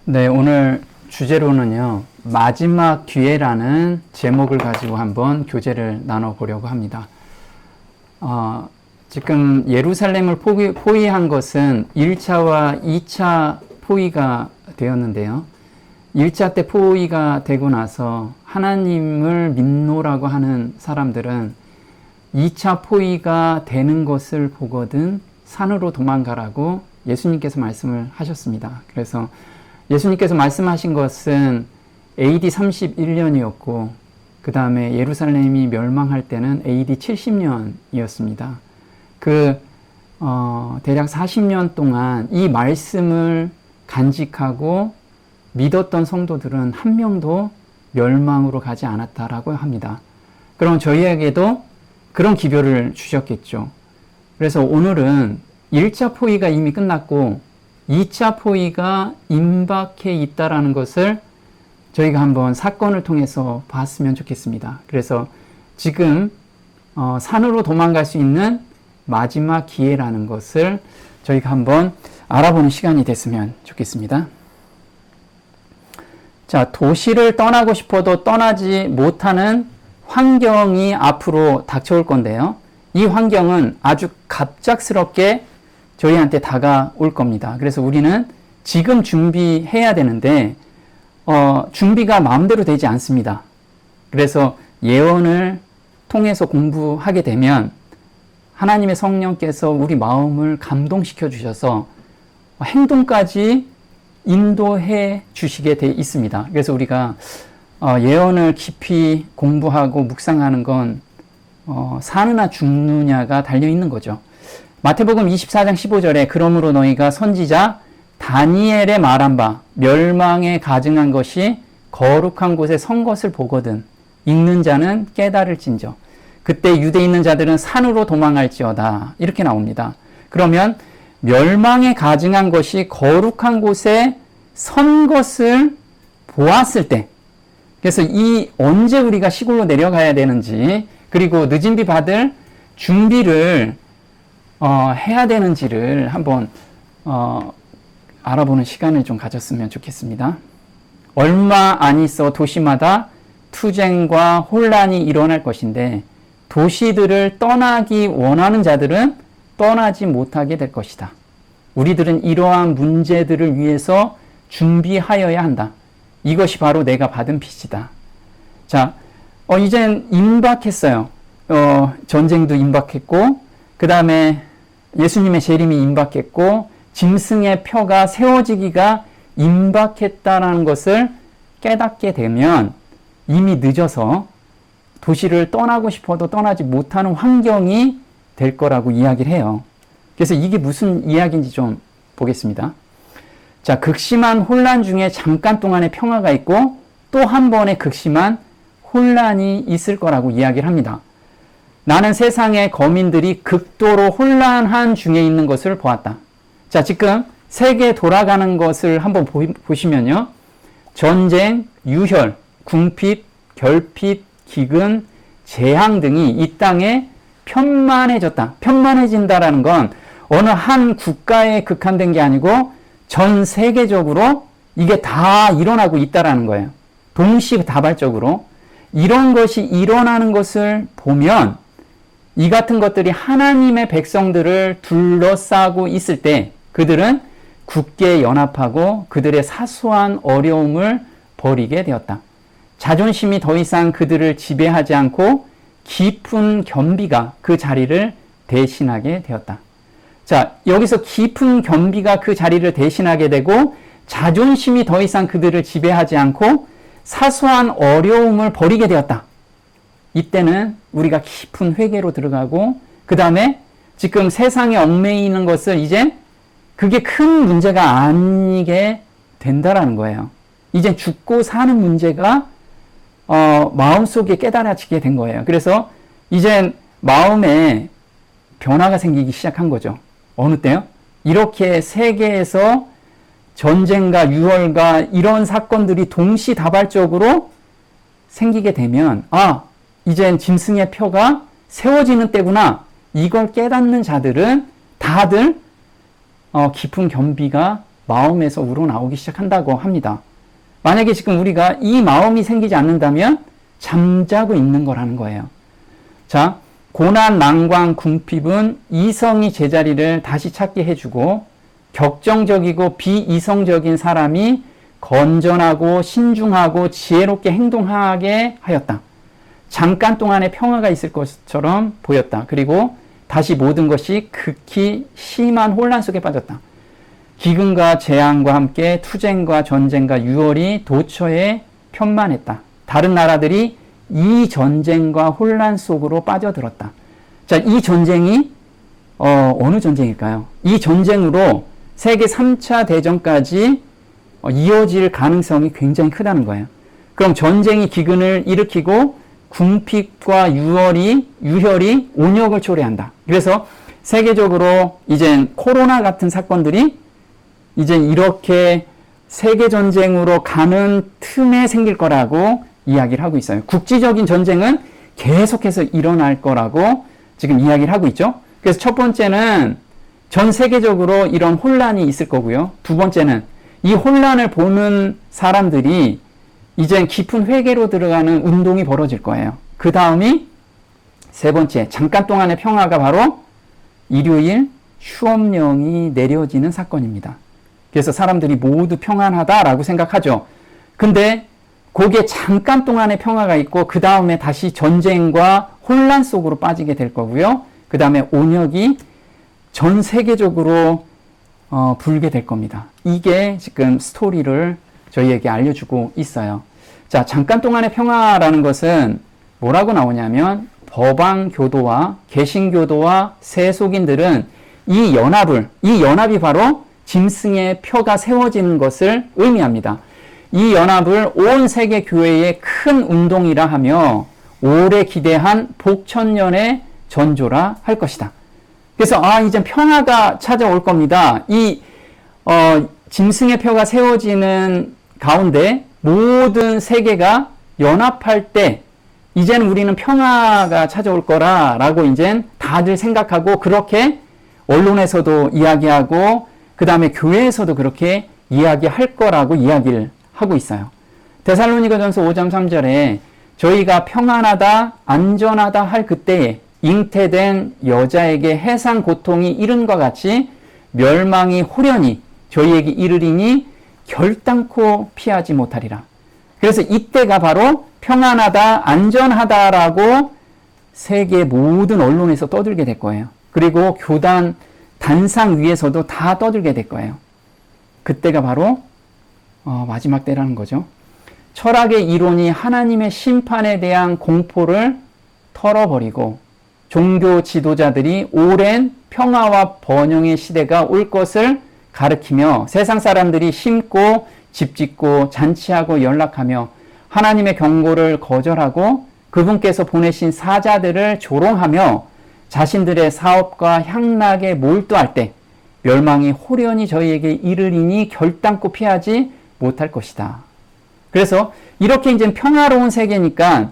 네, 오늘 주제로는요, 마지막 기회라는 제목을 가지고 한번 교제를 나눠보려고 합니다. 지금 예루살렘을 포위한 것은 1차와 2차 포위가 되었는데요. 1차 때 포위가 되고 나서 하나님을 믿노라고 하는 사람들은 2차 포위가 되는 것을 보거든 산으로 도망가라고 예수님께서 말씀을 하셨습니다. 그래서 예수님께서 말씀하신 것은 AD 31년이었고 그 다음에 예루살렘이 멸망할 때는 AD 70년이었습니다. 대략 40년 동안 이 말씀을 간직하고 믿었던 성도들은 한 명도 멸망으로 가지 않았다라고 합니다. 그럼 저희에게도 그런 기별을 주셨겠죠. 그래서 오늘은 1차 포위가 이미 끝났고 2차 포위가 임박해 있다라는 것을 저희가 한번 사건을 통해서 봤으면 좋겠습니다. 그래서 지금 산으로 도망갈 수 있는 마지막 기회라는 것을 저희가 한번 알아보는 시간이 됐으면 좋겠습니다. 자, 도시를 떠나고 싶어도 떠나지 못하는 환경이 앞으로 닥쳐올 건데요. 이 환경은 아주 갑작스럽게 저희한테 다가올 겁니다. 그래서 우리는 지금 준비해야 되는데 준비가 마음대로 되지 않습니다. 그래서 예언을 통해서 공부하게 되면 하나님의 성령께서 우리 마음을 감동시켜 주셔서 행동까지 인도해 주시게 돼 있습니다. 그래서 우리가 예언을 깊이 공부하고 묵상하는 건 사느냐 죽느냐가 달려 있는 거죠. 마태복음 24장 15절에 그러므로 너희가 선지자 다니엘의 말한 바 멸망에 가증한 것이 거룩한 곳에 선 것을 보거든 읽는 자는 깨달을진저 그때 유대에 있는 자들은 산으로 도망할지어다 이렇게 나옵니다. 그러면 멸망에 가증한 것이 거룩한 곳에 선 것을 보았을 때, 그래서 언제 우리가 시골로 내려가야 되는지 그리고 늦은 비 받을 준비를 해야 되는지를 한번 알아보는 시간을 좀 가졌으면 좋겠습니다. 얼마 안 있어 도시마다 투쟁과 혼란이 일어날 것인데 도시들을 떠나기 원하는 자들은 떠나지 못하게 될 것이다. 우리들은 이러한 문제들을 위해서 준비하여야 한다. 이것이 바로 내가 받은 빚이다. 자, 이젠 임박했어요. 전쟁도 임박했고 그 다음에 예수님의 재림이 임박했고 짐승의 표가 세워지기가 임박했다라는 것을 깨닫게 되면 이미 늦어서 도시를 떠나고 싶어도 떠나지 못하는 환경이 될 거라고 이야기를 해요. 그래서 이게 무슨 이야기인지 좀 보겠습니다. 자, 극심한 혼란 중에 잠깐 동안의 평화가 있고 또 한 번의 극심한 혼란이 있을 거라고 이야기를 합니다. 나는 세상의 거민들이 극도로 혼란한 중에 있는 것을 보았다. 자, 지금 세계 돌아가는 것을 한번 보시면요. 전쟁, 유혈, 궁핍, 결핍, 기근, 재앙 등이 이 땅에 편만해졌다. 편만해진다라는 건 어느 한 국가에 국한된 게 아니고 전 세계적으로 이게 다 일어나고 있다라는 거예요. 동시다발적으로. 이런 것이 일어나는 것을 보면 이 같은 것들이 하나님의 백성들을 둘러싸고 있을 때 그들은 굳게 연합하고 그들의 사소한 어려움을 버리게 되었다. 자존심이 더 이상 그들을 지배하지 않고 깊은 겸비가 그 자리를 대신하게 되었다. 자, 여기서 깊은 겸비가 그 자리를 대신하게 되고 자존심이 더 이상 그들을 지배하지 않고 사소한 어려움을 버리게 되었다. 이때는 우리가 깊은 회개로 들어가고 그 다음에 지금 세상에 얽매이는 것을 이제 그게 큰 문제가 아니게 된다라는 거예요. 이제 죽고 사는 문제가 마음속에 깨달아지게 된 거예요. 그래서 이제 마음에 변화가 생기기 시작한 거죠. 어느 때요? 이렇게 세계에서 전쟁과 유혈과 이런 사건들이 동시다발적으로 생기게 되면 이젠 짐승의 표가 세워지는 때구나. 이걸 깨닫는 자들은 다들 깊은 겸비가 마음에서 우러나오기 시작한다고 합니다. 만약에 지금 우리가 이 마음이 생기지 않는다면 잠자고 있는 거라는 거예요. 자, 고난, 난관, 궁핍은 이성이 제자리를 다시 찾게 해주고 격정적이고 비이성적인 사람이 건전하고 신중하고 지혜롭게 행동하게 하였다. 잠깐 동안의 평화가 있을 것처럼 보였다. 그리고 다시 모든 것이 극히 심한 혼란 속에 빠졌다. 기근과 재앙과 함께 투쟁과 전쟁과 유월이 도처에 편만했다. 다른 나라들이 이 전쟁과 혼란 속으로 빠져들었다. 자, 이 전쟁이 어느 전쟁일까요? 이 전쟁으로 세계 3차 대전까지 이어질 가능성이 굉장히 크다는 거예요. 그럼 전쟁이 기근을 일으키고 궁핍과 유혈이 온역을 초래한다. 그래서 세계적으로 이제 코로나 같은 사건들이 이제 이렇게 세계전쟁으로 가는 틈에 생길 거라고 이야기를 하고 있어요. 국지적인 전쟁은 계속해서 일어날 거라고 지금 이야기를 하고 있죠. 그래서 첫 번째는 전 세계적으로 이런 혼란이 있을 거고요. 두 번째는 이 혼란을 보는 사람들이 이제 깊은 회개로 들어가는 운동이 벌어질 거예요. 그 다음이 세 번째, 잠깐 동안의 평화가 바로 일요일 휴업령이 내려지는 사건입니다. 그래서 사람들이 모두 평안하다라고 생각하죠. 근데 거기에 잠깐 동안의 평화가 있고 그 다음에 다시 전쟁과 혼란 속으로 빠지게 될 거고요. 그 다음에 온역이 전 세계적으로 불게 될 겁니다. 이게 지금 스토리를 저희에게 알려주고 있어요. 자, 잠깐 동안의 평화라는 것은 뭐라고 나오냐면 법왕교도와 개신교도와 세속인들은 이 연합이 바로 짐승의 표가 세워지는 것을 의미합니다. 이 연합을 온 세계 교회의 큰 운동이라 하며 오래 기대한 복천년의 전조라 할 것이다. 그래서 이제 평화가 찾아올 겁니다. 짐승의 표가 세워지는 가운데 모든 세계가 연합할 때 이제는 우리는 평화가 찾아올 거라라고 이제 다들 생각하고 그렇게 언론에서도 이야기하고 그 다음에 교회에서도 그렇게 이야기할 거라고 이야기를 하고 있어요. 데살로니가전서 5장 3절에 저희가 평안하다 안전하다 할 그때에 잉태된 여자에게 해상 고통이 이른과 같이 멸망이 호련히 저희에게 이르리니 결단코 피하지 못하리라. 그래서 이때가 바로 평안하다 안전하다라고 세계 모든 언론에서 떠들게 될 거예요. 그리고 교단 단상 위에서도 다 떠들게 될 거예요. 그때가 바로 마지막 때라는 거죠. 철학의 이론이 하나님의 심판에 대한 공포를 털어버리고 종교 지도자들이 오랜 평화와 번영의 시대가 올 것을 가르치며 세상 사람들이 심고 집 짓고 잔치하고 연락하며 하나님의 경고를 거절하고 그분께서 보내신 사자들을 조롱하며 자신들의 사업과 향락에 몰두할 때 멸망이 호련히 저희에게 이르리니 결단코 피하지 못할 것이다. 그래서 이렇게 이제 평화로운 세계니까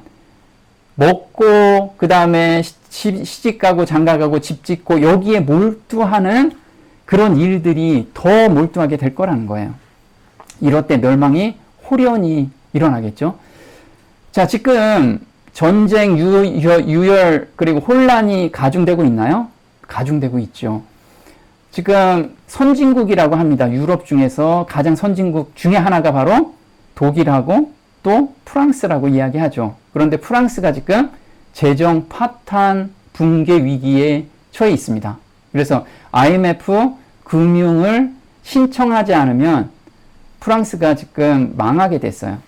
먹고 그 다음에 시집가고 장가가고 집 짓고 여기에 몰두하는 그런 일들이 더 몰두하게 될 거라는 거예요. 이럴 때 멸망이 호련히 일어나겠죠. 자, 지금 전쟁, 유혈 그리고 혼란이 가중되고 있나요? 가중되고 있죠. 지금 선진국이라고 합니다. 유럽 중에서 가장 선진국 중에 하나가 바로 독일하고 또 프랑스라고 이야기하죠. 그런데 프랑스가 지금 재정 파탄 붕괴 위기에 처해 있습니다. 그래서 IMF 금융을 신청하지 않으면 프랑스가 지금 망하게 됐어요.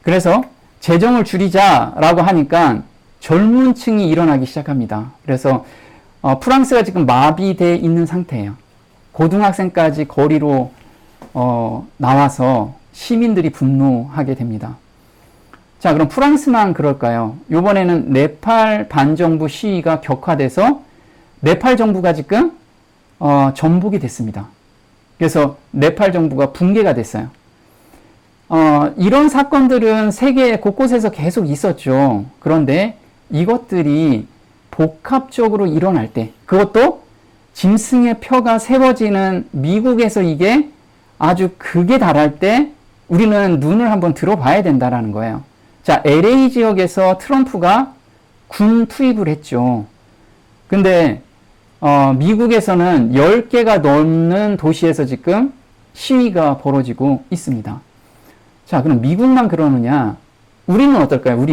그래서 재정을 줄이자라고 하니까 젊은 층이 일어나기 시작합니다. 그래서 프랑스가 지금 마비되어 있는 상태예요. 고등학생까지 거리로 나와서 시민들이 분노하게 됩니다. 자, 그럼 프랑스만 그럴까요? 이번에는 네팔 반정부 시위가 격화돼서 네팔 정부가 지금 전복이 됐습니다. 그래서 네팔 정부가 붕괴가 됐어요. 이런 사건들은 세계 곳곳에서 계속 있었죠. 그런데 이것들이 복합적으로 일어날 때, 그것도 짐승의 표가 세워지는 미국에서 이게 아주 극에 달할 때 우리는 눈을 한번 들어봐야 된다라는 거예요. 자, LA 지역에서 트럼프가 군 투입을 했죠. 근데 미국에서는 10개가 넘는 도시에서 지금 시위가 벌어지고 있습니다. 자, 그럼 미국만 그러느냐? 우리는 어떨까요?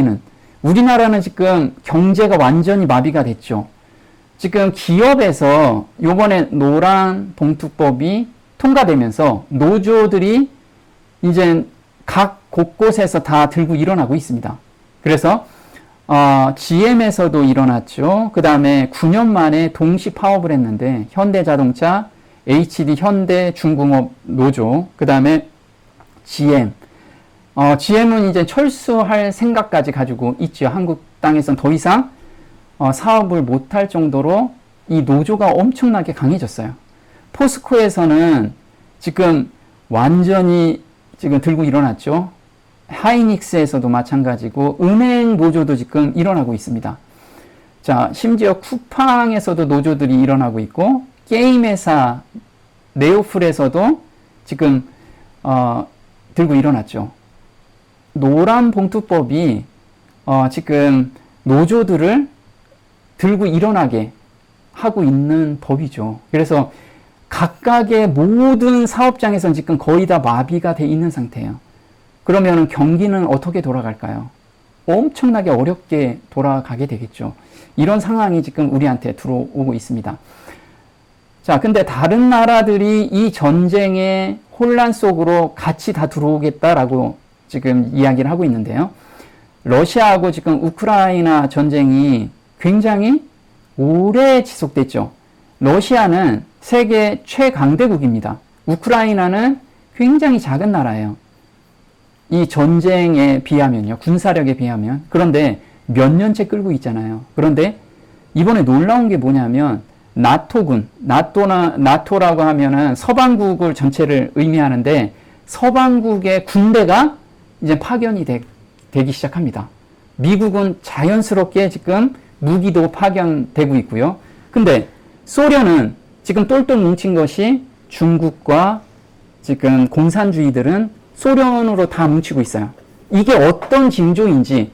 우리나라는 지금 경제가 완전히 마비가 됐죠. 지금 기업에서 요번에 노란 봉투법이 통과되면서 노조들이 이제 각 곳곳에서 다 들고 일어나고 있습니다. 그래서 GM에서도 일어났죠. 그 다음에 9년 만에 동시 파업을 했는데 현대자동차, HD 현대 중공업 노조, 그 다음에 GM. GM은 이제 철수할 생각까지 가지고 있죠. 한국 땅에서는 더 이상 사업을 못할 정도로 이 노조가 엄청나게 강해졌어요. 포스코에서는 지금 완전히 지금 들고 일어났죠. 하이닉스에서도 마찬가지고 은행 노조도 지금 일어나고 있습니다. 자, 심지어 쿠팡에서도 노조들이 일어나고 있고 게임 회사 네오플에서도 지금 들고 일어났죠. 노란 봉투법이 지금 노조들을 들고 일어나게 하고 있는 법이죠. 그래서 각각의 모든 사업장에서는 지금 거의 다 마비가 돼 있는 상태예요. 그러면 경기는 어떻게 돌아갈까요? 엄청나게 어렵게 돌아가게 되겠죠. 이런 상황이 지금 우리한테 들어오고 있습니다. 자, 근데 다른 나라들이 이 전쟁의 혼란 속으로 같이 다 들어오겠다라고 지금 이야기를 하고 있는데요. 러시아하고 지금 우크라이나 전쟁이 굉장히 오래 지속됐죠. 러시아는 세계 최강대국입니다. 우크라이나는 굉장히 작은 나라예요. 이 전쟁에 비하면요. 군사력에 비하면. 그런데 몇 년째 끌고 있잖아요. 그런데 이번에 놀라운 게 뭐냐면 나토군, 나토라고 하면은 서방국을 전체를 의미하는데 서방국의 군대가 이제 파견이 되기 시작합니다. 미국은 자연스럽게 지금 무기도 파견되고 있고요. 근데 소련은 지금 똘똘 뭉친 것이 중국과 지금 공산주의들은 소련으로 다 뭉치고 있어요. 이게 어떤 징조인지,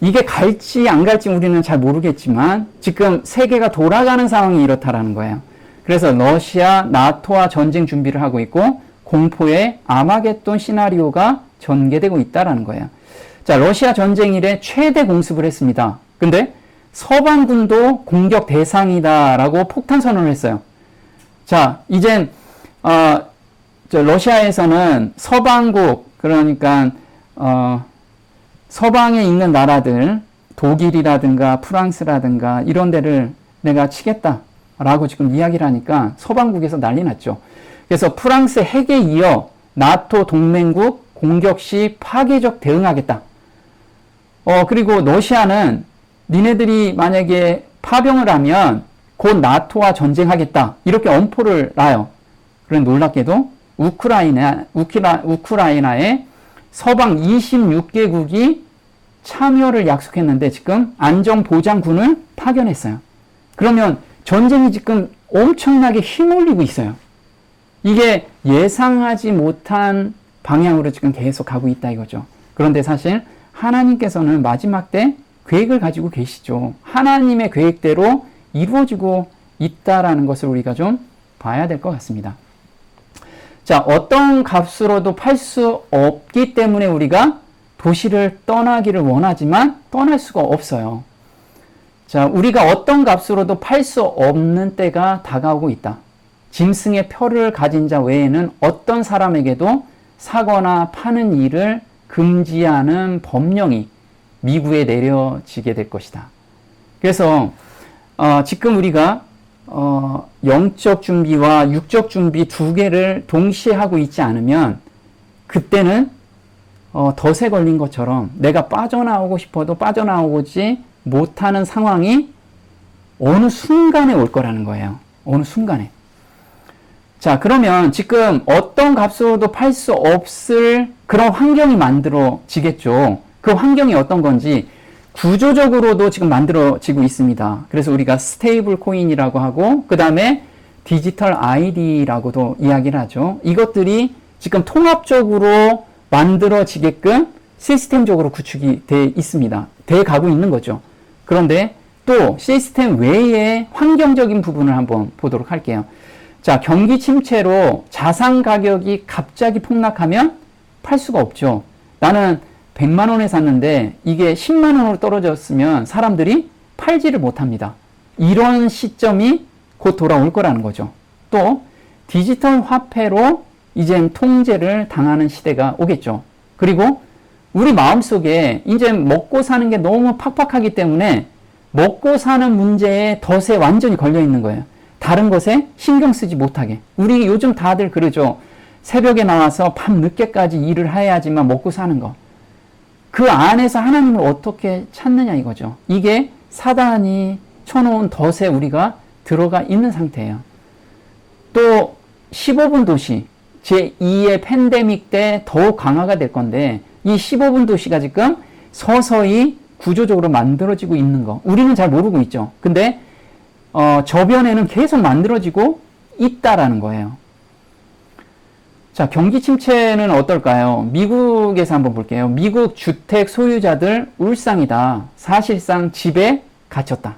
이게 갈지 안 갈지 우리는 잘 모르겠지만 지금 세계가 돌아가는 상황이 이렇다라는 거예요. 그래서 러시아, 나토와 전쟁 준비를 하고 있고 공포의 아마겟돈 시나리오가 전개되고 있다라는 거예요. 자, 러시아 전쟁 이래 최대 공습을 했습니다. 근데 서방군도 공격 대상이다라고 폭탄 선언을 했어요. 자, 이젠 러시아에서는 서방국, 그러니까 서방에 있는 나라들, 독일이라든가 프랑스라든가 이런 데를 내가 치겠다라고 지금 이야기를 하니까 서방국에서 난리 났죠. 그래서 프랑스 핵에 이어 나토 동맹국 공격 시 파괴적 대응하겠다. 그리고 러시아는 니네들이 만약에 파병을 하면 곧 나토와 전쟁하겠다. 이렇게 엄포를 놔요. 그런 놀랍게도 우크라이나에 서방 26개국이 참여를 약속했는데 지금 안전보장군을 파견했어요. 그러면 전쟁이 지금 엄청나게 휘몰리고 있어요. 이게 예상하지 못한 방향으로 지금 계속 가고 있다 이거죠. 그런데 사실 하나님께서는 마지막 때 계획을 가지고 계시죠. 하나님의 계획대로 이루어지고 있다라는 것을 우리가 좀 봐야 될 것 같습니다. 자, 어떤 값으로도 팔 수 없기 때문에 우리가 도시를 떠나기를 원하지만 떠날 수가 없어요. 자, 우리가 어떤 값으로도 팔 수 없는 때가 다가오고 있다. 짐승의 표를 가진 자 외에는 어떤 사람에게도 사거나 파는 일을 금지하는 법령이 미국에 내려지게 될 것이다. 그래서 지금 우리가 영적 준비와 육적 준비 두 개를 동시에 하고 있지 않으면 그때는 덫에 걸린 것처럼 내가 빠져나오고 싶어도 빠져나오지 못하는 상황이 어느 순간에 올 거라는 거예요. 어느 순간에. 자, 그러면 지금 어떤 값으로도 팔 수 없을 그런 환경이 만들어지겠죠. 그 환경이 어떤 건지 구조적으로도 지금 만들어지고 있습니다. 그래서 우리가 스테이블 코인이라고 하고 그 다음에 디지털 아이디라고도 이야기를 하죠. 이것들이 지금 통합적으로 만들어지게끔 시스템적으로 구축이 돼 있습니다. 돼 가고 있는 거죠. 그런데 또 시스템 외의 환경적인 부분을 한번 보도록 할게요. 자, 경기 침체로 자산 가격이 갑자기 폭락하면 팔 수가 없죠. 나는 100만 원에 샀는데 이게 10만 원으로 떨어졌으면 사람들이 팔지를 못합니다. 이런 시점이 곧 돌아올 거라는 거죠. 또 디지털 화폐로 이젠 통제를 당하는 시대가 오겠죠. 그리고 우리 마음속에 이제 먹고 사는 게 너무 팍팍하기 때문에 먹고 사는 문제에 덫에 완전히 걸려 있는 거예요. 다른 것에 신경 쓰지 못하게. 우리 요즘 다들 그러죠. 새벽에 나와서 밤 늦게까지 일을 해야지만 먹고 사는 거. 그 안에서 하나님을 어떻게 찾느냐 이거죠. 이게 사단이 쳐놓은 덫에 우리가 들어가 있는 상태예요. 또 15분 도시, 제2의 팬데믹 때 더욱 강화가 될 건데 이 15분 도시가 지금 서서히 구조적으로 만들어지고 있는 거. 우리는 잘 모르고 있죠. 근데 저변에는 계속 만들어지고 있다라는 거예요. 자, 경기 침체는 어떨까요? 미국에서 한번 볼게요. 미국 주택 소유자들 울상이다. 사실상 집에 갇혔다.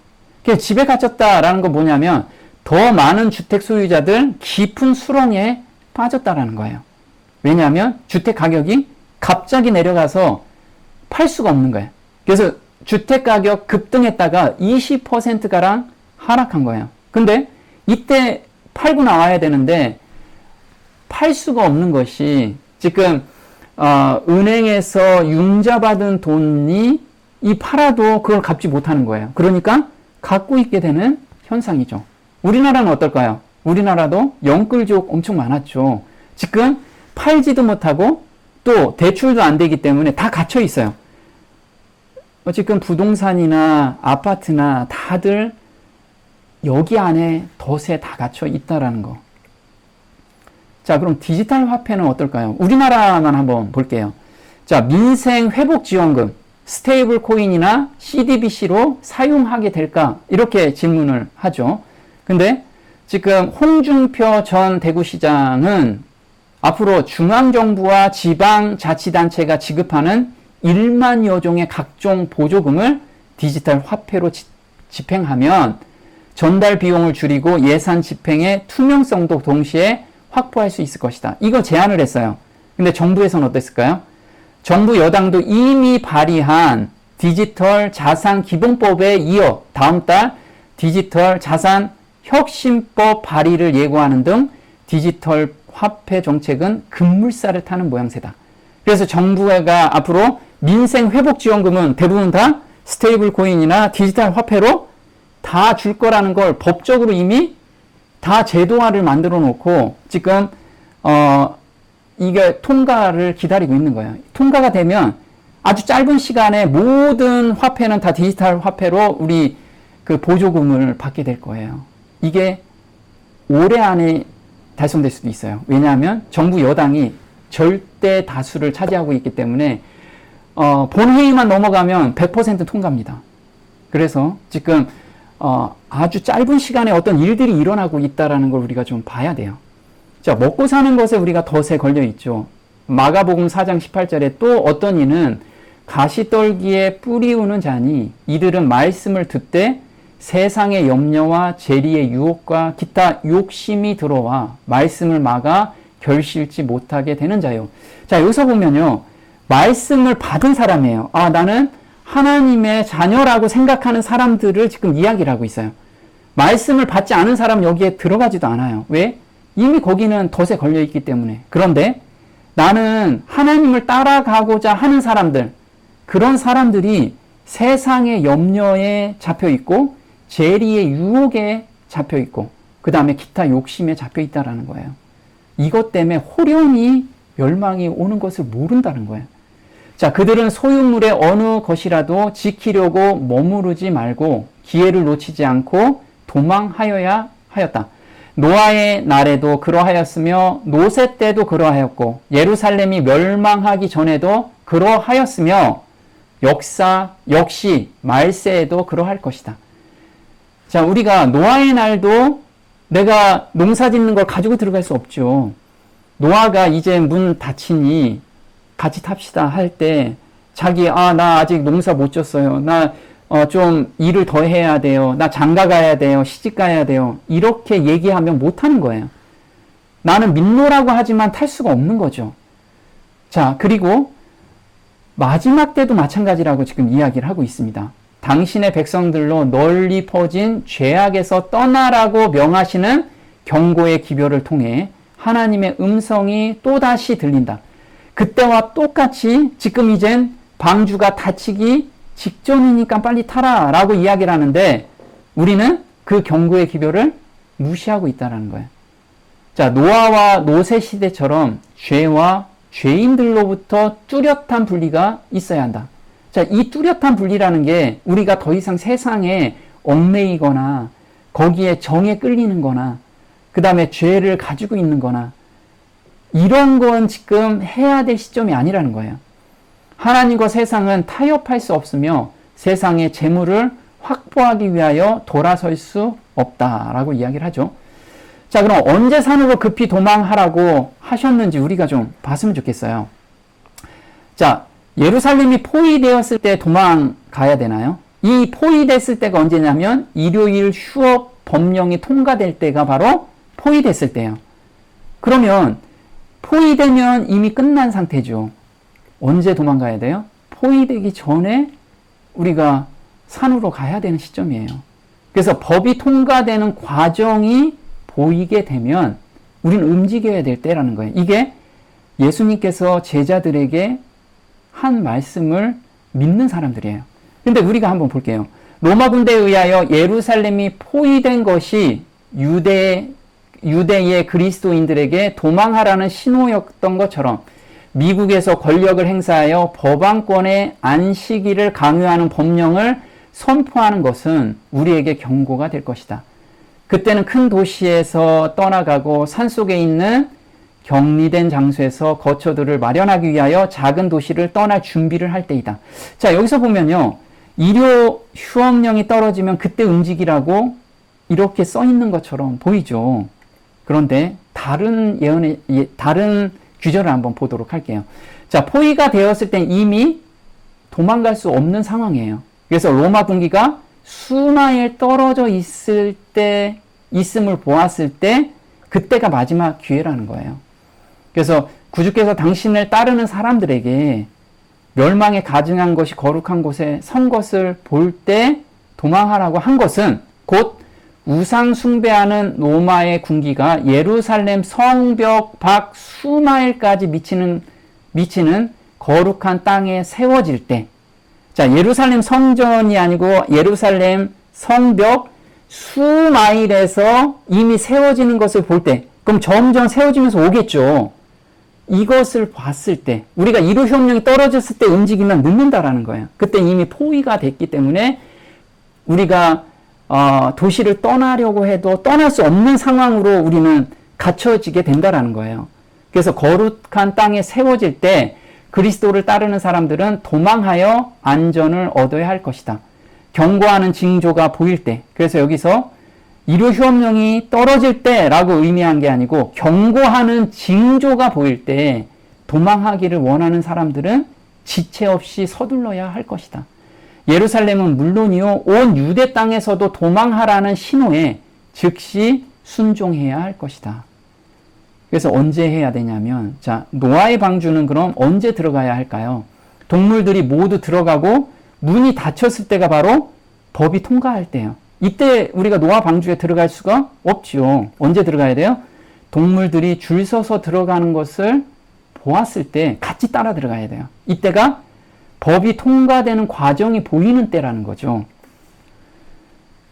집에 갇혔다라는 건 뭐냐면 더 많은 주택 소유자들 깊은 수렁에 빠졌다라는 거예요. 왜냐하면 주택 가격이 갑자기 내려가서 팔 수가 없는 거예요. 그래서 주택 가격 급등했다가 20%가량 하락한 거예요. 근데 이때 팔고 나와야 되는데 팔 수가 없는 것이 지금 은행에서 융자받은 돈이 이 팔아도 그걸 갚지 못하는 거예요. 그러니까 갖고 있게 되는 현상이죠. 우리나라는 어떨까요? 우리나라도 영끌족 엄청 많았죠. 지금 팔지도 못하고 또 대출도 안 되기 때문에 다 갇혀 있어요. 지금 부동산이나 아파트나 다들 여기 안에 덫에 다 갇혀 있다라는 거. 자, 그럼 디지털 화폐는 어떨까요? 우리나라만 한번 볼게요. 자, 민생 회복 지원금, 스테이블 코인이나 CDBC로 사용하게 될까? 이렇게 질문을 하죠. 근데 지금 홍준표 전 대구시장은 앞으로 중앙정부와 지방자치단체가 지급하는 1만여 종의 각종 보조금을 디지털 화폐로 집행하면 전달 비용을 줄이고 예산 집행의 투명성도 동시에 확보할 수 있을 것이다. 이거 제안을 했어요. 근데 정부에서는 어땠을까요? 정부 여당도 이미 발의한 디지털 자산 기본법에 이어 다음 달 디지털 자산 혁신법 발의를 예고하는 등 디지털 화폐 정책은 급물살을 타는 모양새다. 그래서 정부가 앞으로 민생 회복 지원금은 대부분 다 스테이블 코인이나 디지털 화폐로 다 줄 거라는 걸 법적으로 이미 다 제도화를 만들어 놓고 지금 이게 통과를 기다리고 있는 거예요. 통과가 되면 아주 짧은 시간에 모든 화폐는 다 디지털 화폐로 우리 그 보조금을 받게 될 거예요. 이게 올해 안에 달성될 수도 있어요. 왜냐하면 정부 여당이 절대 다수를 차지하고 있기 때문에 본회의만 넘어가면 100% 통과입니다. 그래서 지금 아주 짧은 시간에 어떤 일들이 일어나고 있다는 걸 우리가 좀 봐야 돼요. 자, 먹고 사는 것에 우리가 덫에 걸려 있죠. 마가복음 4장 18절에 또 어떤 이는 가시떨기에 뿌리우는 자니 이들은 말씀을 듣되 세상의 염려와 재리의 유혹과 기타 욕심이 들어와 말씀을 막아 결실치 못하게 되는 자요. 자, 여기서 보면요. 말씀을 받은 사람이에요. 나는 하나님의 자녀라고 생각하는 사람들을 지금 이야기를 하고 있어요. 말씀을 받지 않은 사람은 여기에 들어가지도 않아요. 왜? 이미 거기는 덫에 걸려 있기 때문에. 그런데 나는 하나님을 따라가고자 하는 사람들, 그런 사람들이 세상의 염려에 잡혀 있고 재리의 유혹에 잡혀 있고 그 다음에 기타 욕심에 잡혀 있다라는 거예요. 이것 때문에 호련히 멸망이 오는 것을 모른다는 거예요. 자, 그들은 소유물의 어느 것이라도 지키려고 머무르지 말고 기회를 놓치지 않고 도망하여야 하였다. 노아의 날에도 그러하였으며 노세 때도 그러하였고 예루살렘이 멸망하기 전에도 그러하였으며 역시 말세에도 그러할 것이다. 자, 우리가 노아의 날도 내가 농사 짓는 걸 가지고 들어갈 수 없죠. 노아가 이제 문 닫히니 같이 탑시다 할 때 자기 나 아직 농사 못 졌어요. 나 좀 일을 더 해야 돼요. 나 장가 가야 돼요. 시집 가야 돼요. 이렇게 얘기하면 못 하는 거예요. 나는 믿노라고 하지만 탈 수가 없는 거죠. 자, 그리고 마지막 때도 마찬가지라고 지금 이야기를 하고 있습니다. 당신의 백성들로 널리 퍼진 죄악에서 떠나라고 명하시는 경고의 기별을 통해 하나님의 음성이 또다시 들린다. 그때와 똑같이 지금 이젠 방주가 닫히기 직전이니까 빨리 타라 라고 이야기를 하는데 우리는 그 경고의 기별을 무시하고 있다는 거예요. 자, 노아와 노세 시대처럼 죄와 죄인들로부터 뚜렷한 분리가 있어야 한다. 자, 이 뚜렷한 분리라는 게 우리가 더 이상 세상에 얽매이거나 거기에 정에 끌리는 거나 그 다음에 죄를 가지고 있는 거나 이런 건 지금 해야 될 시점이 아니라는 거예요. 하나님과 세상은 타협할 수 없으며 세상의 재물을 확보하기 위하여 돌아설 수 없다라고 이야기를 하죠. 자, 그럼 언제 산으로 급히 도망하라고 하셨는지 우리가 좀 봤으면 좋겠어요. 자, 예루살렘이 포위되었을 때 도망가야 되나요? 이 포위됐을 때가 언제냐면 일요일 휴업 법령이 통과될 때가 바로 포위됐을 때예요. 그러면 포위되면 이미 끝난 상태죠. 언제 도망가야 돼요? 포위되기 전에 우리가 산으로 가야 되는 시점이에요. 그래서 법이 통과되는 과정이 보이게 되면 우리는 움직여야 될 때라는 거예요. 이게 예수님께서 제자들에게 한 말씀을 믿는 사람들이에요. 근데 우리가 한번 볼게요. 로마 군대에 의하여 예루살렘이 포위된 것이 유대의 그리스도인들에게 도망하라는 신호였던 것처럼 미국에서 권력을 행사하여 법안권의 안식일을 강요하는 법령을 선포하는 것은 우리에게 경고가 될 것이다. 그때는 큰 도시에서 떠나가고 산속에 있는 격리된 장소에서 거처들을 마련하기 위하여 작은 도시를 떠날 준비를 할 때이다. 자, 여기서 보면요. 일요 휴업령이 떨어지면 그때 움직이라고 이렇게 써 있는 것처럼 보이죠. 그런데 다른 규절을 한번 보도록 할게요. 자, 포위가 되었을 땐 이미 도망갈 수 없는 상황이에요. 그래서 로마 군기가 수마일 떨어져 있음을 보았을 때 그때가 마지막 기회라는 거예요. 그래서 구주께서 당신을 따르는 사람들에게 멸망에 가증한 것이 거룩한 곳에 선 것을 볼 때 도망하라고 한 것은 곧 우상 숭배하는 로마의 군기가 예루살렘 성벽 밖 수마일까지 미치는 거룩한 땅에 세워질 때, 자, 예루살렘 성전이 아니고 예루살렘 성벽 수마일에서 이미 세워지는 것을 볼 때, 그럼 점점 세워지면서 오겠죠. 이것을 봤을 때, 우리가 일요휴업령이 떨어졌을 때 움직이면 늦는다라는 거예요. 그때 이미 포위가 됐기 때문에 우리가 도시를 떠나려고 해도 떠날 수 없는 상황으로 우리는 갇혀지게 된다라는 거예요. 그래서 거룩한 땅에 세워질 때 그리스도를 따르는 사람들은 도망하여 안전을 얻어야 할 것이다. 경고하는 징조가 보일 때, 그래서 여기서 일요휴업령이 떨어질 때라고 의미한 게 아니고 경고하는 징조가 보일 때 도망하기를 원하는 사람들은 지체 없이 서둘러야 할 것이다. 예루살렘은 물론이요, 온 유대 땅에서도 도망하라는 신호에 즉시 순종해야 할 것이다. 그래서 언제 해야 되냐면, 자, 노아의 방주는 그럼 언제 들어가야 할까요? 동물들이 모두 들어가고 문이 닫혔을 때가 바로 법이 통과할 때예요. 이때 우리가 노아 방주에 들어갈 수가 없죠. 언제 들어가야 돼요? 동물들이 줄 서서 들어가는 것을 보았을 때 같이 따라 들어가야 돼요. 이때가 법이 통과되는 과정이 보이는 때라는 거죠.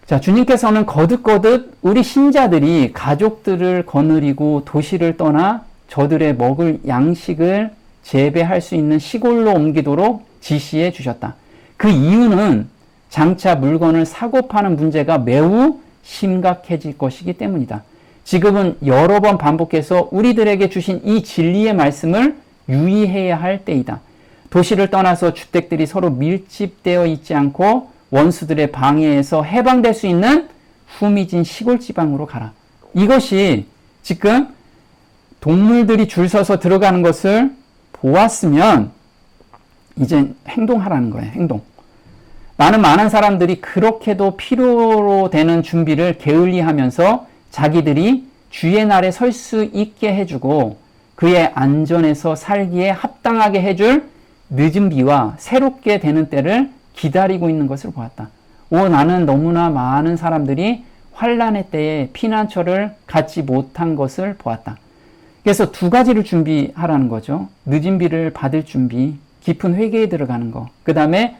자, 주님께서는 거듭거듭 우리 신자들이 가족들을 거느리고 도시를 떠나 저들의 먹을 양식을 재배할 수 있는 시골로 옮기도록 지시해 주셨다. 그 이유는 장차 물건을 사고 파는 문제가 매우 심각해질 것이기 때문이다. 지금은 여러 번 반복해서 우리들에게 주신 이 진리의 말씀을 유의해야 할 때이다. 도시를 떠나서 주택들이 서로 밀집되어 있지 않고 원수들의 방해에서 해방될 수 있는 후미진 시골 지방으로 가라. 이것이 지금 동물들이 줄 서서 들어가는 것을 보았으면 이제 행동하라는 거예요. 행동. 나는 많은 사람들이 그렇게도 필요로 되는 준비를 게을리하면서 자기들이 주의 날에 설 수 있게 해주고 그의 안전에서 살기에 합당하게 해줄 늦은 비와 새롭게 되는 때를 기다리고 있는 것을 보았다. 나는 너무나 많은 사람들이 환난의 때에 피난처를 갖지 못한 것을 보았다. 그래서 두 가지를 준비하라는 거죠. 늦은 비를 받을 준비, 깊은 회개에 들어가는 거. 그 다음에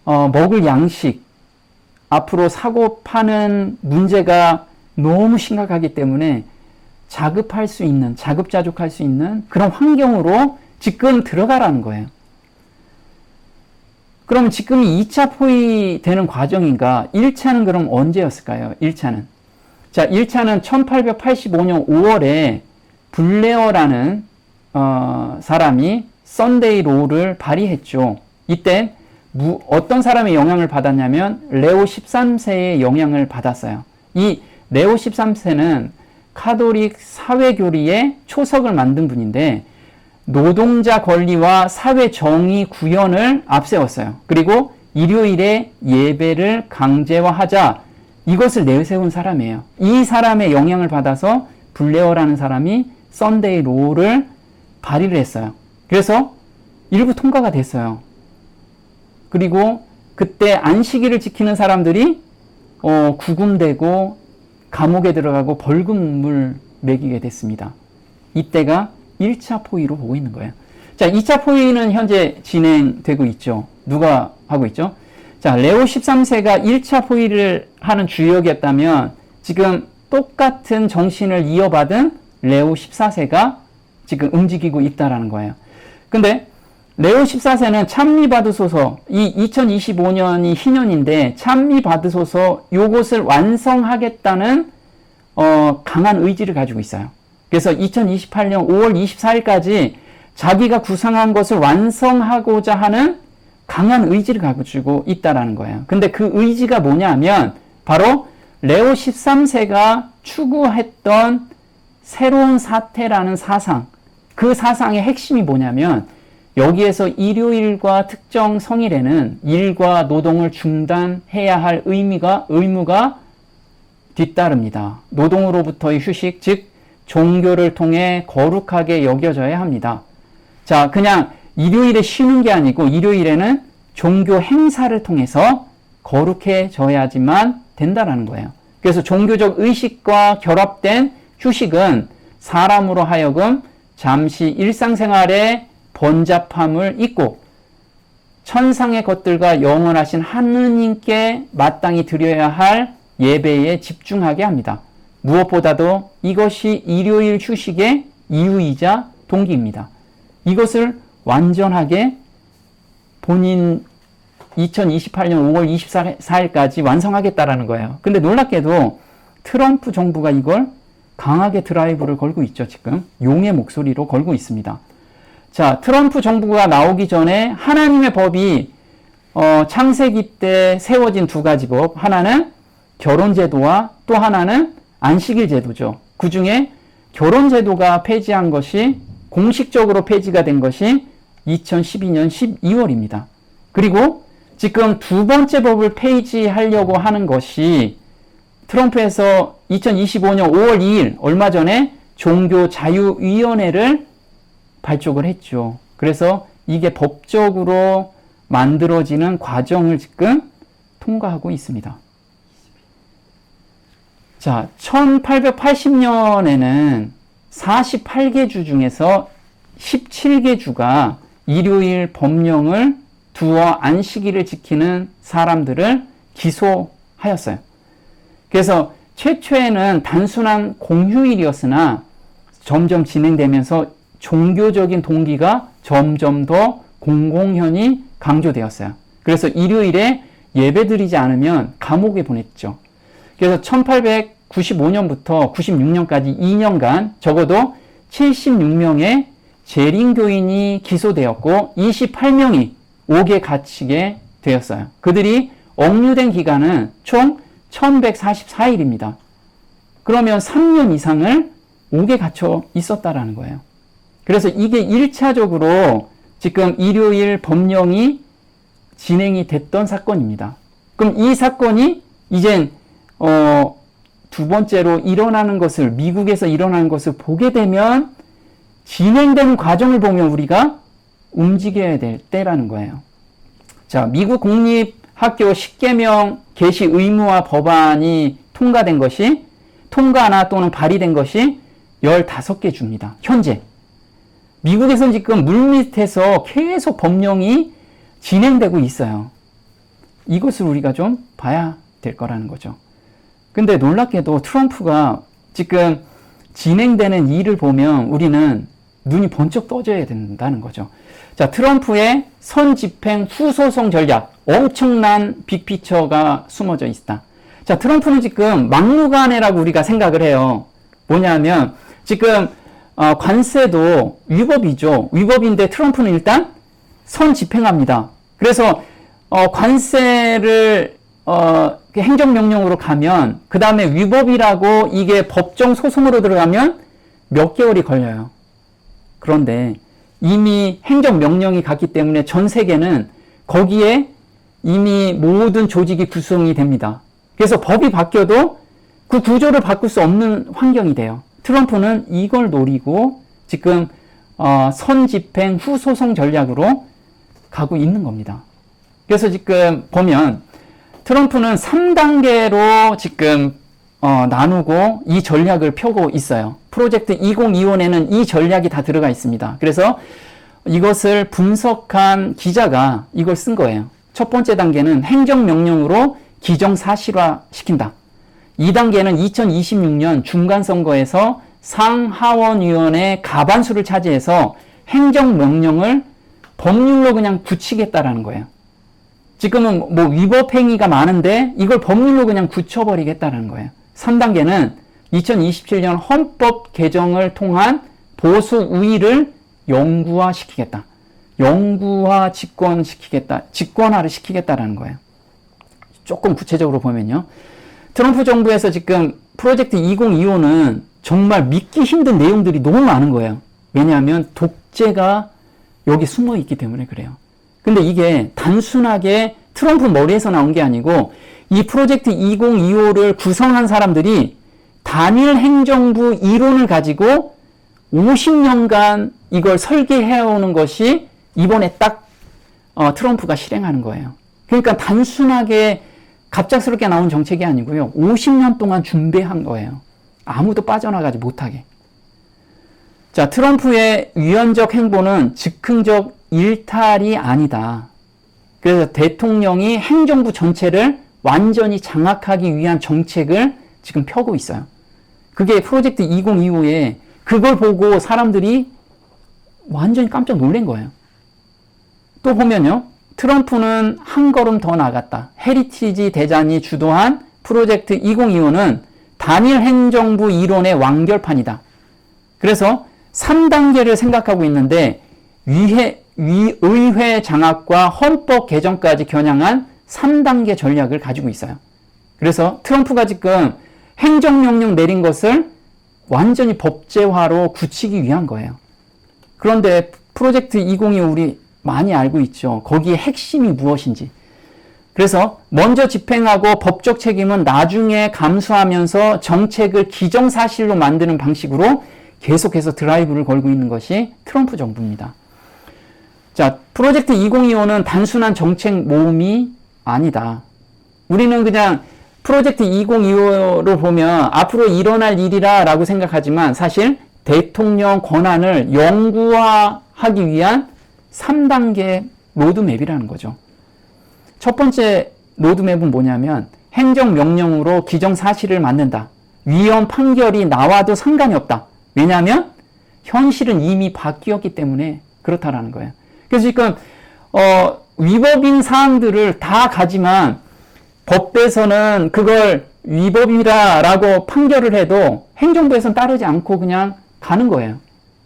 먹을 양식, 앞으로 사고 파는 문제가 너무 심각하기 때문에 자급할 수 있는, 자급자족할 수 있는 그런 환경으로 지금 들어가라는 거예요. 그럼 지금이 2차 포위되는 과정인가? 1차는 그럼 언제였을까요? 1차는. 자, 1차는 1885년 5월에 블레어라는 사람이 썬데이 로를 발의했죠. 이때 어떤 사람의 영향을 받았냐면 레오 13세의 영향을 받았어요. 이 레오 13세는 카톨릭 사회교리의 초석을 만든 분인데 노동자 권리와 사회 정의 구현을 앞세웠어요. 그리고 일요일에 예배를 강제화하자 이것을 내세운 사람이에요. 이 사람의 영향을 받아서 블레어라는 사람이 썬데이 로를 발의를 했어요. 그래서 일부 통과가 됐어요. 그리고 그때 안식일을 지키는 사람들이 구금되고 감옥에 들어가고 벌금을 매기게 됐습니다. 이때가 1차 포위로 보고 있는 거예요. 자, 2차 포위는 현재 진행되고 있죠. 누가 하고 있죠? 자, 레오 13세가 1차 포위를 하는 주역이었다면 지금 똑같은 정신을 이어받은 레오 14세가 지금 움직이고 있다라는 거예요. 근데 레오 14세는 찬미 받으소서, 이 2025년이 희년인데 찬미 받으소서 요것을 완성하겠다는 강한 의지를 가지고 있어요. 그래서 2028년 5월 24일까지 자기가 구상한 것을 완성하고자 하는 강한 의지를 가지고 있다라는 거예요. 근데 그 의지가 뭐냐면 바로 레오 13세가 추구했던 새로운 사태라는 사상, 그 사상의 핵심이 뭐냐면 여기에서 일요일과 특정 성일에는 일과 노동을 중단해야 할 의무가 뒤따릅니다. 노동으로부터의 휴식, 즉 종교를 통해 거룩하게 여겨져야 합니다. 자, 그냥 일요일에 쉬는 게 아니고 일요일에는 종교 행사를 통해서 거룩해져야지만 된다라는 거예요. 그래서 종교적 의식과 결합된 휴식은 사람으로 하여금 잠시 일상생활에 번잡함을 잊고 천상의 것들과 영원하신 하느님께 마땅히 드려야 할 예배에 집중하게 합니다. 무엇보다도 이것이 일요일 휴식의 이유이자 동기입니다. 이것을 완전하게 본인 2028년 5월 24일까지 완성하겠다라는 거예요. 근데 놀랍게도 트럼프 정부가 이걸 강하게 드라이브를 걸고 있죠. 지금 용의 목소리로 걸고 있습니다. 자, 트럼프 정부가 나오기 전에 하나님의 법이 창세기 때 세워진 두 가지 법, 하나는 결혼제도와 또 하나는 안식일 제도죠. 그 중에 결혼제도가 폐지한 것이 공식적으로 폐지가 된 것이 2012년 12월입니다. 그리고 지금 두 번째 법을 폐지하려고 하는 것이 트럼프에서 2025년 5월 2일 얼마 전에 종교자유위원회를 발족을 했죠. 그래서 이게 법적으로 만들어지는 과정을 지금 통과하고 있습니다. 자, 1880년에는 48개 주 중에서 17개 주가 일요일 법령을 두어 안식일을 지키는 사람들을 기소하였어요. 그래서 최초에는 단순한 공휴일이었으나 점점 진행되면서 종교적인 동기가 점점 더 공공연히 강조되었어요. 그래서 일요일에 예배드리지 않으면 감옥에 보냈죠. 그래서 1895년부터 96년까지 2년간 적어도 76명의 재림교인이 기소되었고 28명이 옥에 갇히게 되었어요. 그들이 억류된 기간은 총 1144일입니다. 그러면 3년 이상을 옥에 갇혀 있었다라는 거예요. 그래서 이게 1차적으로 지금 일요일 법령이 진행이 됐던 사건입니다. 그럼 이 사건이 이젠 두 번째로 일어나는 것을, 미국에서 일어나는 것을 보게 되면 진행되는 과정을 보면 우리가 움직여야 될 때라는 거예요. 자, 미국 공립학교 10개명 개시 의무화 법안이 통과된 것이, 통과나 또는 발의된 것이 15개 주입니다. 현재. 미국에서는 지금 물밑에서 계속 법령이 진행되고 있어요. 이것을 우리가 좀 봐야 될 거라는 거죠. 근데 놀랍게도 트럼프가 지금 진행되는 일을 보면 우리는 눈이 번쩍 떠져야 된다는 거죠. 자, 트럼프의 선집행 후소송 전략, 엄청난 빅피처가 숨어져 있다. 자, 트럼프는 지금 막무가내라고 우리가 생각을 해요. 뭐냐면 지금 관세도 위법이죠. 위법인데 트럼프는 일단 선집행합니다. 그래서 관세를 행정명령으로 가면, 그 다음에 위법이라고 이게 법정 소송으로 들어가면 몇 개월이 걸려요. 그런데 이미 행정명령이 갔기 때문에 전 세계는 거기에 이미 모든 조직이 구성이 됩니다. 그래서 법이 바뀌어도 그 구조를 바꿀 수 없는 환경이 돼요. 트럼프는 이걸 노리고 지금 선집행 후소송 전략으로 가고 있는 겁니다. 그래서 지금 보면 트럼프는 3단계로 지금 나누고 이 전략을 펴고 있어요. 프로젝트 2025에는 이 전략이 다 들어가 있습니다. 그래서 이것을 분석한 기자가 이걸 쓴 거예요. 첫 번째 단계는 행정명령으로 기정사실화 시킨다. 2단계는 2026년 중간선거에서 상하원의원의 과반수를 차지해서 행정명령을 법률로 그냥 굳히겠다라는 거예요. 지금은 뭐 위법 행위가 많은데 이걸 법률로 그냥 굳혀버리겠다는 거예요. 3단계는 2027년 헌법 개정을 통한 보수 우위를 영구화시키겠다. 영구화 직권화를 시키겠다라는 거예요. 조금 구체적으로 보면요. 트럼프 정부에서 지금 프로젝트 2025는 정말 믿기 힘든 내용들이 너무 많은 거예요. 왜냐하면 독재가 여기 숨어 있기 때문에 그래요. 근데 이게 단순하게 트럼프 머리에서 나온 게 아니고 이 프로젝트 2025를 구성한 사람들이 단일 행정부 이론을 가지고 50년간 이걸 설계해오는 것이 이번에 딱 트럼프가 실행하는 거예요. 그러니까 단순하게 갑작스럽게 나온 정책이 아니고요. 50년 동안 준비한 거예요. 아무도 빠져나가지 못하게. 자, 트럼프의 위헌적 행보는 즉흥적 일탈이 아니다. 그래서 대통령이 행정부 전체를 완전히 장악하기 위한 정책을 지금 펴고 있어요. 그게 프로젝트 2025에 그걸 보고 사람들이 완전히 깜짝 놀란 거예요. 또 보면요. 트럼프는 한 걸음 더 나갔다. 헤리티지 대잔이 주도한 프로젝트 2025는 단일 행정부 이론의 완결판이다. 그래서 3단계를 생각하고 있는데 의회 장악과 헌법 개정까지 겨냥한 3단계 전략을 가지고 있어요. 그래서 트럼프가 지금 행정명령 내린 것을 완전히 법제화로 굳히기 위한 거예요. 그런데 프로젝트 2025 우리 많이 알고 있죠. 거기에 핵심이 무엇인지. 그래서 먼저 집행하고 법적 책임은 나중에 감수하면서 정책을 기정사실로 만드는 방식으로 계속해서 드라이브를 걸고 있는 것이 트럼프 정부입니다. 자, 프로젝트 2025는 단순한 정책 모음이 아니다. 우리는 그냥 프로젝트 2025로 보면 앞으로 일어날 일이라 라고 생각하지만 사실 대통령 권한을 영구화하기 위한 3단계 로드맵이라는 거죠. 첫 번째 로드맵은 뭐냐면 행정명령으로 기정사실을 만든다. 위헌 판결이 나와도 상관이 없다. 왜냐하면 현실은 이미 바뀌었기 때문에 그렇다라는 거예요. 그래서 지금 위법인 사항들을 다 가지만 법에서는 그걸 위법이라고 판결을 해도 행정부에서는 따르지 않고 그냥 가는 거예요.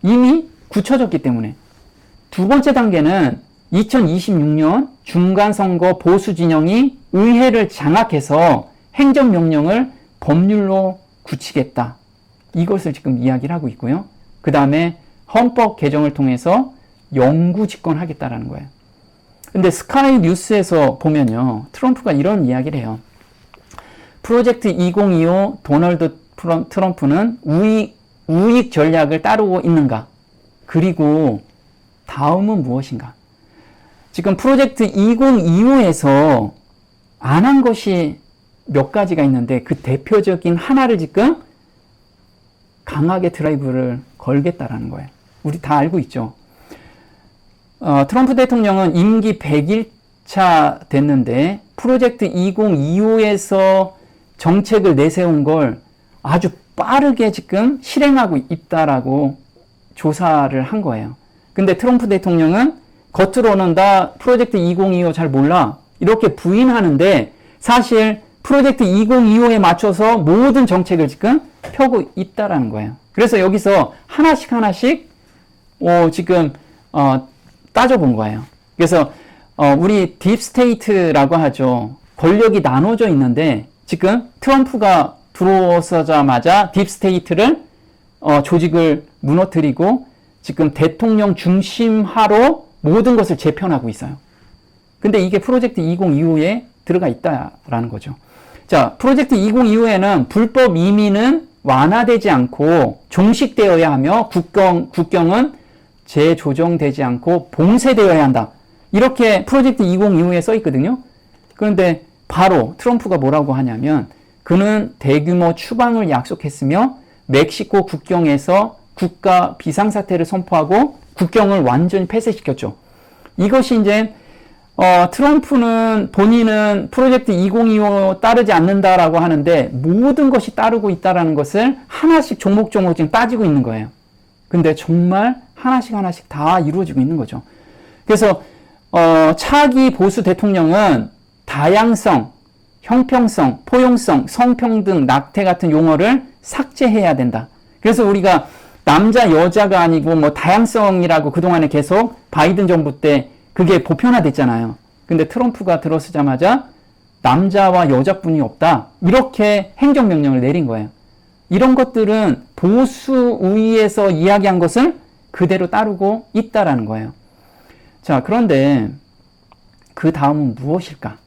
이미 굳혀졌기 때문에. 두 번째 단계는 2026년 중간선거 보수 진영이 의회를 장악해서 행정명령을 법률로 굳히겠다 이것을 지금 이야기를 하고 있고요. 그 다음에 헌법 개정을 통해서 영구 집권하겠다라는 거예요. 근데 스카이 뉴스에서 보면요, 트럼프가 이런 이야기를 해요. 프로젝트 2025 도널드 트럼프는 우익 전략을 따르고 있는가? 그리고 다음은 무엇인가? 지금 프로젝트 2025에서 안 한 것이 몇 가지가 있는데 그 대표적인 하나를 지금 강하게 드라이브를 걸겠다라는 거예요. 우리 다 알고 있죠. 트럼프 대통령은 임기 100일차 됐는데 프로젝트 2025에서 정책을 내세운 걸 아주 빠르게 지금 실행하고 있다라고 조사를 한 거예요. 근데 트럼프 대통령은 겉으로는 나 프로젝트 2025 잘 몰라 이렇게 부인하는데 사실 프로젝트 2025에 맞춰서 모든 정책을 지금 펴고 있다라는 거예요. 그래서 여기서 하나씩 지금 따져본 거예요. 그래서 우리 딥스테이트라고 하죠. 권력이 나눠져 있는데 지금 트럼프가 들어서자마자 딥스테이트를 조직을 무너뜨리고 지금 대통령 중심화로 모든 것을 재편하고 있어요. 근데 이게 프로젝트 2025에 들어가 있다라는 거죠. 자, 프로젝트 2025에는 불법 이민은 완화되지 않고 종식되어야 하며 국경은 재조정되지 않고 봉쇄되어야 한다. 이렇게 프로젝트 2025에 써 있거든요. 그런데 바로 트럼프가 뭐라고 하냐면 그는 대규모 추방을 약속했으며 멕시코 국경에서 국가 비상사태를 선포하고 국경을 완전히 폐쇄시켰죠. 이것이 이제 트럼프는 본인은 프로젝트 2025 따르지 않는다라고 하는데 모든 것이 따르고 있다는 것을 하나씩 조목조목 지금 따지고 있는 거예요. 근데 정말 하나씩 다 이루어지고 있는 거죠. 그래서 차기 보수 대통령은 다양성, 형평성, 포용성, 성평등, 낙태 같은 용어를 삭제해야 된다. 그래서 우리가 남자, 여자가 아니고 뭐 다양성이라고 그동안에 계속 바이든 정부 때 그게 보편화됐잖아요. 근데 트럼프가 들어서자마자 남자와 여자뿐이 없다. 이렇게 행정명령을 내린 거예요. 이런 것들은 보수 우위에서 이야기한 것을 그대로 따르고 있다라는 거예요. 자, 그런데 그 다음은 무엇일까?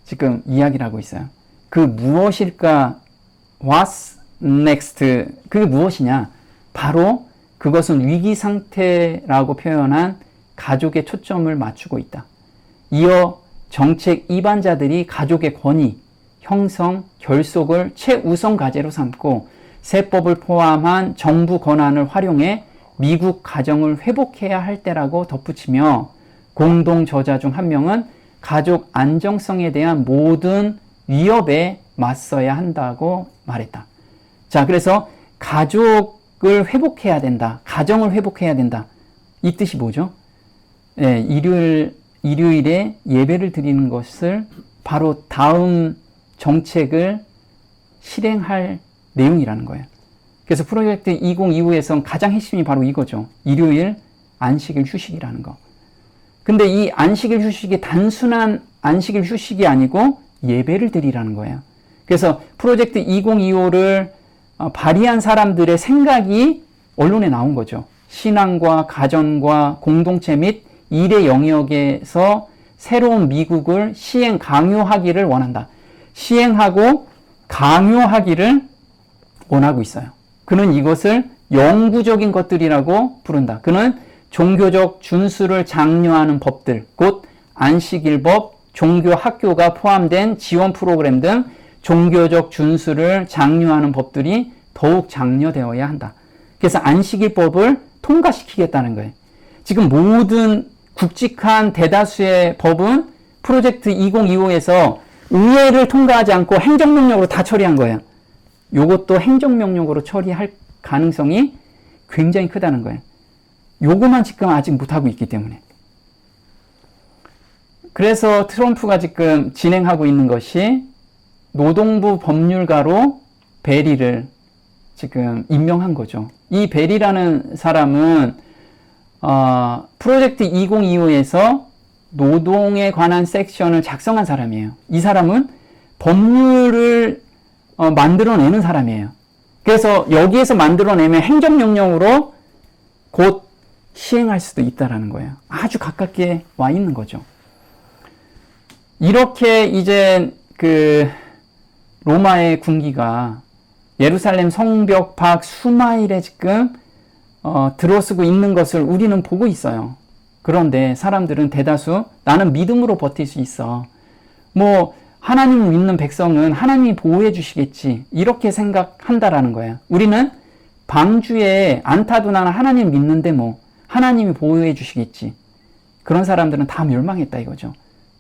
지금 이야기를 하고 있어요. 그 무엇일까? What's next? 그게 무엇이냐? 바로 그것은 위기 상태라고 표현한 가족에 초점을 맞추고 있다. 이어 정책 입안자들이 가족의 권위, 형성, 결속을 최우선 과제로 삼고 세법을 포함한 정부 권한을 활용해 미국 가정을 회복해야 할 때라고 덧붙이며 공동 저자 중 한 명은 가족 안정성에 대한 모든 위협에 맞서야 한다고 말했다. 자, 그래서 가족을 회복해야 된다. 가정을 회복해야 된다. 이 뜻이 뭐죠? 네, 일요일에 예배를 드리는 것을 바로 다음 정책을 실행할 내용이라는 거예요. 그래서 프로젝트 2025에선 가장 핵심이 바로 이거죠. 일요일 안식일 휴식이라는 거. 근데 이 안식일 휴식이 단순한 안식일 휴식이 아니고 예배를 드리라는 거예요. 그래서 프로젝트 2025를 발의한 사람들의 생각이 언론에 나온 거죠. 신앙과 가정과 공동체 및 일의 영역에서 새로운 미국을 시행 강요하기를 원한다. 시행하고 강요하기를 원하고 있어요. 그는 이것을 영구적인 것들이라고 부른다. 그는 종교적 준수를 장려하는 법들, 곧 안식일법, 종교학교가 포함된 지원 프로그램 등 종교적 준수를 장려하는 법들이 더욱 장려되어야 한다. 그래서 안식일법을 통과시키겠다는 거예요. 지금 모든 굵직한 대다수의 법은 프로젝트 2025에서 의회를 통과하지 않고 행정명령으로 다 처리한 거예요. 이것도 행정명령으로 처리할 가능성이 굉장히 크다는 거예요. 요거만 지금 아직 못하고 있기 때문에. 그래서 트럼프가 지금 진행하고 있는 것이 노동부 법률가로 베리를 지금 임명한 거죠. 이 베리라는 사람은 프로젝트 2025에서 노동에 관한 섹션을 작성한 사람이에요. 이 사람은 법률을 만들어내는 사람이에요. 그래서 여기에서 만들어내면 행정명령으로 곧 시행할 수도 있다라는 거예요. 아주 가깝게 와 있는 거죠. 이렇게 이제 그 로마의 군기가 예루살렘 성벽 밖 수마일에 지금 들어서고 있는 것을 우리는 보고 있어요. 그런데 사람들은 대다수 나는 믿음으로 버틸 수 있어. 뭐 하나님을 믿는 백성은 하나님이 보호해 주시겠지. 이렇게 생각한다라는 거예요. 우리는 방주에 안타도 나는 하나님 믿는데 뭐 하나님이 보호해 주시겠지. 그런 사람들은 다 멸망했다 이거죠.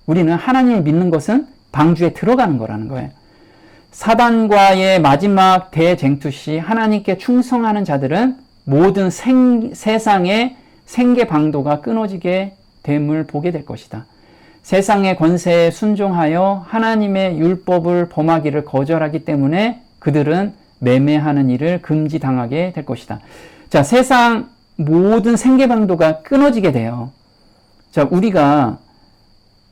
우리는 하나님을 믿는 것은 방주에 들어가는 거라는 거예요. 사단과의 마지막 대쟁투 시 하나님께 충성하는 자들은 모든 세상의 생계 방도가 끊어지게 됨을 보게 될 것이다. 세상의 권세에 순종하여 하나님의 율법을 범하기를 거절하기 때문에 그들은 매매하는 일을 금지당하게 될 것이다. 자, 세상 모든 생계 방도가 끊어지게 돼요. 자, 우리가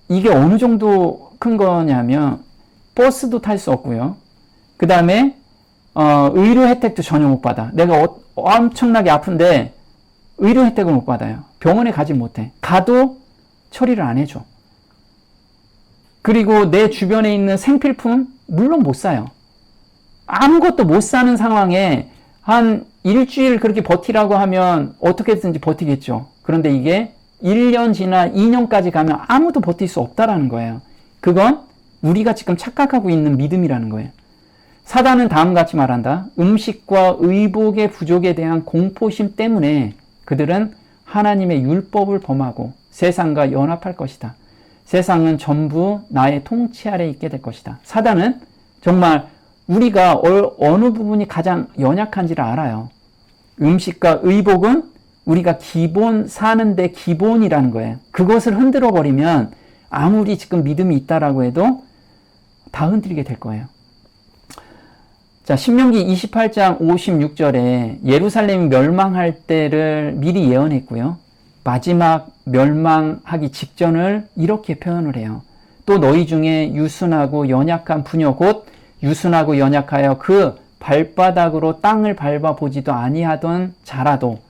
이게 어느 정도 큰 거냐면 버스도 탈 수 없고요. 그 다음에 의료 혜택도 전혀 못 받아. 내가 엄청나게 아픈데 의료 혜택을 못 받아요. 병원에 가지 못해. 가도 처리를 안 해줘. 그리고 내 주변에 있는 생필품 물론 못 사요. 아무것도 못 사는 상황에 한 일주일 그렇게 버티라고 하면 어떻게든지 버티겠죠. 그런데 이게 1년 지나 2년까지 가면 아무도 버틸 수 없다라는 거예요. 그건 우리가 지금 착각하고 있는 믿음이라는 거예요. 사단은 다음과 같이 말한다. 음식과 의복의 부족에 대한 공포심 때문에 그들은 하나님의 율법을 범하고 세상과 연합할 것이다. 세상은 전부 나의 통치 아래에 있게 될 것이다. 사단은 정말 우리가 어느 부분이 가장 연약한지를 알아요. 음식과 의복은 우리가 기본 사는데 기본이라는 거예요. 그것을 흔들어 버리면 아무리 지금 믿음이 있다라고 해도 다 흔들리게 될 거예요. 자, 신명기 28장 56절에 예루살렘이 멸망할 때를 미리 예언했고요. 마지막 멸망하기 직전을 이렇게 표현을 해요. 또 너희 중에 유순하고 연약한 부녀 곧 유순하고 연약하여 그 발바닥으로 땅을 밟아보지도 아니하던 자라도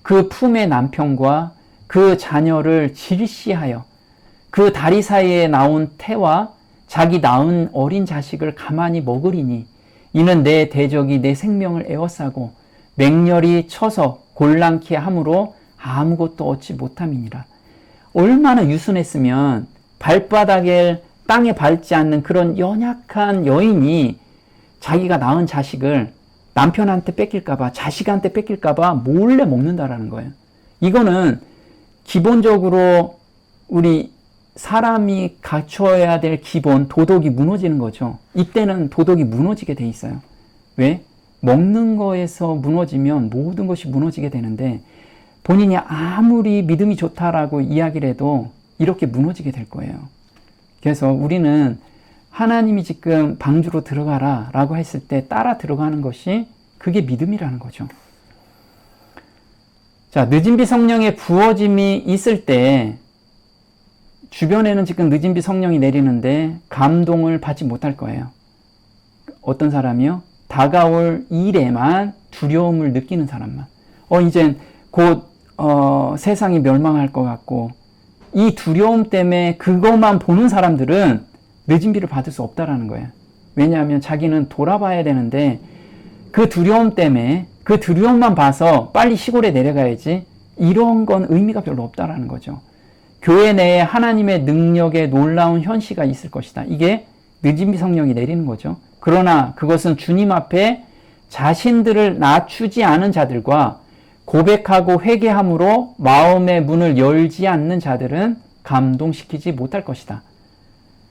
그 품의 남편과 그 자녀를 질시하여 그 다리 사이에 나온 태와 자기 낳은 어린 자식을 가만히 먹으리니 이는 내 대적이 내 생명을 에워싸고 맹렬히 쳐서 곤란케 함으로 아무것도 얻지 못함이니라. 얼마나 유순했으면 발바닥에 땅에 밟지 않는 그런 연약한 여인이 자기가 낳은 자식을 남편한테 뺏길까봐 자식한테 뺏길까봐 몰래 먹는다라는 거예요. 이거는 기본적으로 우리 사람이 갖춰야 될 기본 도덕이 무너지는 거죠. 이때는 도덕이 무너지게 돼 있어요. 왜? 먹는 거에서 무너지면 모든 것이 무너지게 되는데 본인이 아무리 믿음이 좋다라고 이야기를 해도 이렇게 무너지게 될 거예요. 그래서 우리는 하나님이 지금 방주로 들어가라 라고 했을 때 따라 들어가는 것이 그게 믿음이라는 거죠. 자, 늦은 비 성령의 부어짐이 있을 때 주변에는 지금 늦은 비 성령이 내리는데 감동을 받지 못할 거예요. 어떤 사람이요? 다가올 일에만 두려움을 느끼는 사람만. 이젠 곧 세상이 멸망할 것 같고 이 두려움 때문에 그것만 보는 사람들은 늦은 비를 받을 수 없다라는 거예요. 왜냐하면 자기는 돌아봐야 되는데 그 두려움 때문에 그 두려움만 봐서 빨리 시골에 내려가야지 이런 건 의미가 별로 없다라는 거죠. 교회 내에 하나님의 능력의 놀라운 현시가 있을 것이다. 이게 늦은 비 성령이 내리는 거죠. 그러나 그것은 주님 앞에 자신들을 낮추지 않은 자들과 고백하고 회개함으로 마음의 문을 열지 않는 자들은 감동시키지 못할 것이다.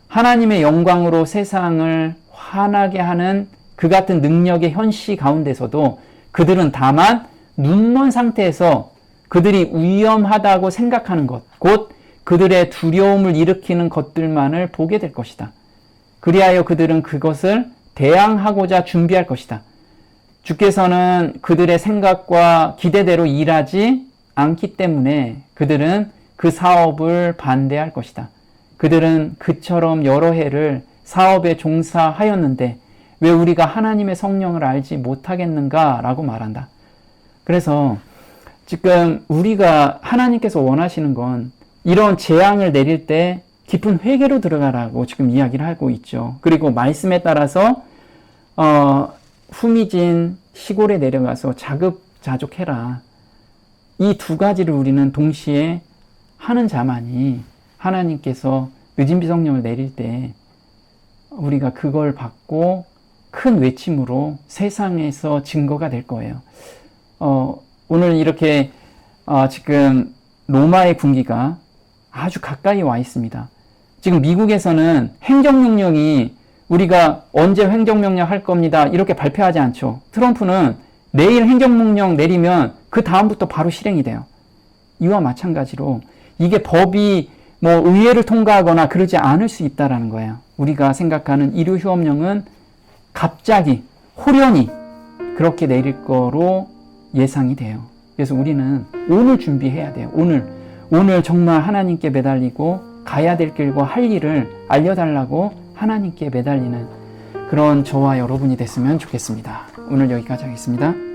하나님의 영광으로 세상을 환하게 하는 그 같은 능력의 현시 가운데서도 그들은 다만 눈먼 상태에서 그들이 위험하다고 생각하는 것, 곧 그들의 두려움을 일으키는 것들만을 보게 될 것이다. 그리하여 그들은 그것을 대항하고자 준비할 것이다. 주께서는 그들의 생각과 기대대로 일하지 않기 때문에 그들은 그 사업을 반대할 것이다. 그들은 그처럼 여러 해를 사업에 종사하였는데 왜 우리가 하나님의 성령을 알지 못하겠는가라고 말한다. 그래서 지금 우리가 하나님께서 원하시는 건 이런 재앙을 내릴 때 깊은 회개로 들어가라고 지금 이야기를 하고 있죠. 그리고 말씀에 따라서 후미진 시골에 내려가서 자급자족해라. 이 두 가지를 우리는 동시에 하는 자만이 하나님께서 늦은 비 성령을 내릴 때 우리가 그걸 받고 큰 외침으로 세상에서 증거가 될 거예요. 오늘 이렇게 지금 로마의 군기가 아주 가까이 와 있습니다. 지금 미국에서는 행정명령이 우리가 언제 행정명령 할 겁니다 이렇게 발표하지 않죠. 트럼프는 내일 행정명령 내리면 그 다음부터 바로 실행이 돼요. 이와 마찬가지로 이게 법이 뭐 의회를 통과하거나 그러지 않을 수 있다라는 거예요. 우리가 생각하는 의료휴업령은 갑자기 호련히 그렇게 내릴 거로 예상이 돼요. 그래서 우리는 오늘 준비해야 돼요. 오늘 정말 하나님께 매달리고 가야 될 길과 할 일을 알려달라고 하나님께 매달리는 그런 저와 여러분이 됐으면 좋겠습니다. 오늘 여기까지 하겠습니다.